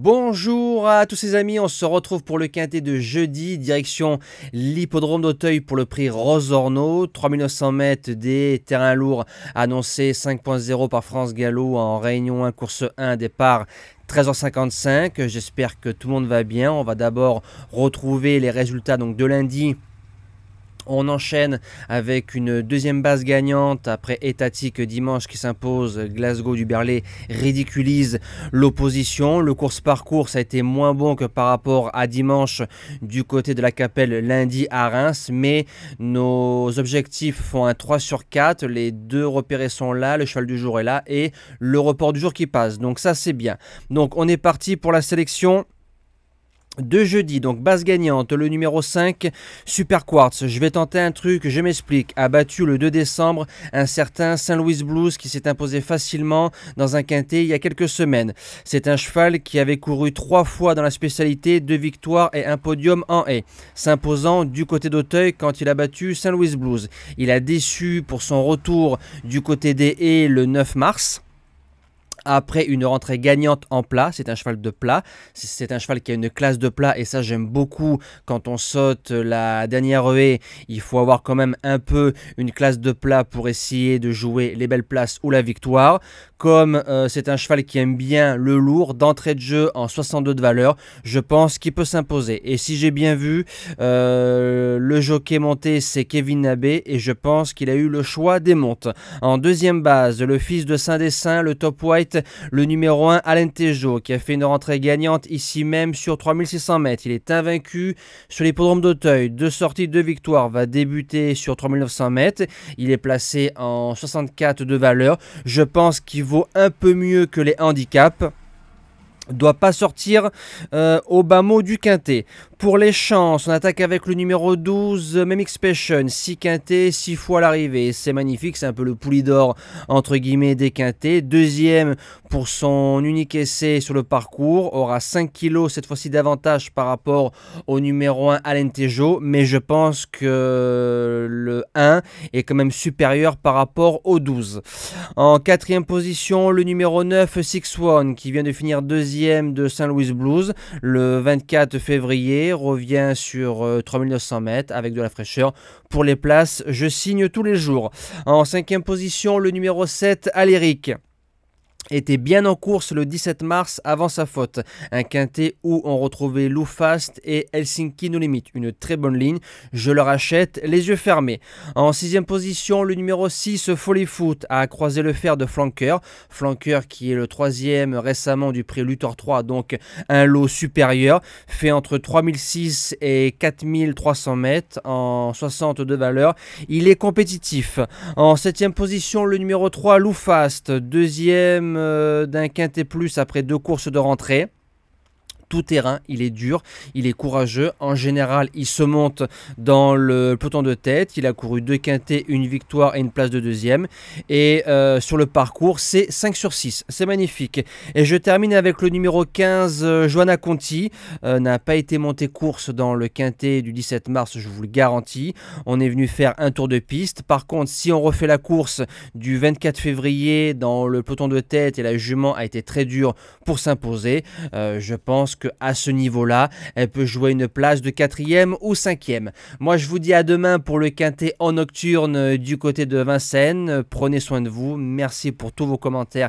Bonjour à tous ces amis, on se retrouve pour le quintet de jeudi, direction l'hippodrome d'Auteuil pour le prix Rosorno, 3900 mètres des terrains lourds annoncés 5.0 par France Gallo en Réunion 1, course 1, départ 13h55. J'espère que tout le monde va bien. On va d'abord retrouver les résultats donc, de lundi. On enchaîne avec une deuxième base gagnante après Étatique dimanche qui s'impose. Glasgow du Berlay ridiculise l'opposition. Le course-parcours ça a été moins bon que par rapport à dimanche du côté de la Capelle lundi à Reims. Mais nos objectifs font un 3 sur 4. Les deux repérés sont là, le cheval du jour est là et le report du jour qui passe. Donc ça c'est bien. Donc on est parti pour la sélection de jeudi, donc base gagnante, le numéro 5, Super Quartz. Je vais tenter un truc, je m'explique. A battu le 2 décembre un certain Saint-Louis Blues qui s'est imposé facilement dans un quintet il y a quelques semaines. C'est un cheval qui avait couru 3 fois dans la spécialité, 2 victoires et un podium en haie, s'imposant du côté d'Auteuil quand il a battu Saint-Louis Blues. Il a déçu pour son retour du côté des haies le 9 mars. Après une rentrée gagnante en plat, c'est un cheval de plat, c'est un cheval qui a une classe de plat et ça j'aime beaucoup. Quand on saute la dernière haie, il faut avoir quand même un peu une classe de plat pour essayer de jouer les belles places ou la victoire. Comme c'est un cheval qui aime bien le lourd, d'entrée de jeu en 62 de valeur, je pense qu'il peut s'imposer. Et si j'ai bien vu, le jockey monté c'est Kevin Nabé et je pense qu'il a eu le choix des montes. En deuxième base, le fils de Saint-Dessin, le top white, le numéro 1 Alentejo qui a fait une rentrée gagnante ici même sur 3600 mètres. Il est invaincu sur l'hippodrome d'Auteuil, 2 sorties, 2 victoires, va débuter sur 3900 mètres. Il est placé en 64 de valeur. Je pense qu'il vaut un peu mieux que les handicaps. Doit pas sortir au bas mot du quintet. Pour les chances, on attaque avec le numéro 12, Memix Passion, 6 quintets, 6 fois l'arrivée. C'est magnifique, c'est un peu le poulie d'or entre guillemets des quintets. Deuxième pour son unique essai sur le parcours, aura 5 kilos cette fois-ci d'avantage par rapport au numéro 1 Alentejo, mais je pense que le 1 est quand même supérieur par rapport au 12. En quatrième position, le numéro 9, Six One, qui vient de finir deuxième de Saint-Louis Blues le 24 février, revient sur 3900 mètres avec de la fraîcheur. Pour les places, je signe tous les jours. En cinquième position, le numéro 7, Aléric, était bien en course le 17 mars avant sa faute. Un quintet où on retrouvait Lou Fast et Helsinki No Limit. Une très bonne ligne. Je le rachète les yeux fermés. En sixième position, le numéro 6, Folly Foot, a croisé le fer de Flanker. Flanker qui est le troisième récemment du prix Luthor 3, donc un lot supérieur. Fait entre 3006 et 4300 mètres en 60 de valeur. Il est compétitif. En septième position, le numéro 3, Lou Fast, deuxième d'un quintet plus après 2 courses de rentrée. Tout terrain, il est dur, il est courageux. En général, il se monte dans le peloton de tête. Il a couru 2 quintets, une victoire et une place de deuxième. Et sur le parcours, c'est 5 sur 6. C'est magnifique. Et je termine avec le numéro 15, Johanna Conti. N'a pas été monté course dans le quintet du 17 mars, je vous le garantis. On est venu faire un tour de piste. Par contre, si on refait la course du 24 février dans le peloton de tête et la jument a été très dure pour s'imposer, je pense qu'à ce niveau-là, elle peut jouer une place de 4e ou 5e. Moi, je vous dis à demain pour le quintet en nocturne du côté de Vincennes. Prenez soin de vous. Merci pour tous vos commentaires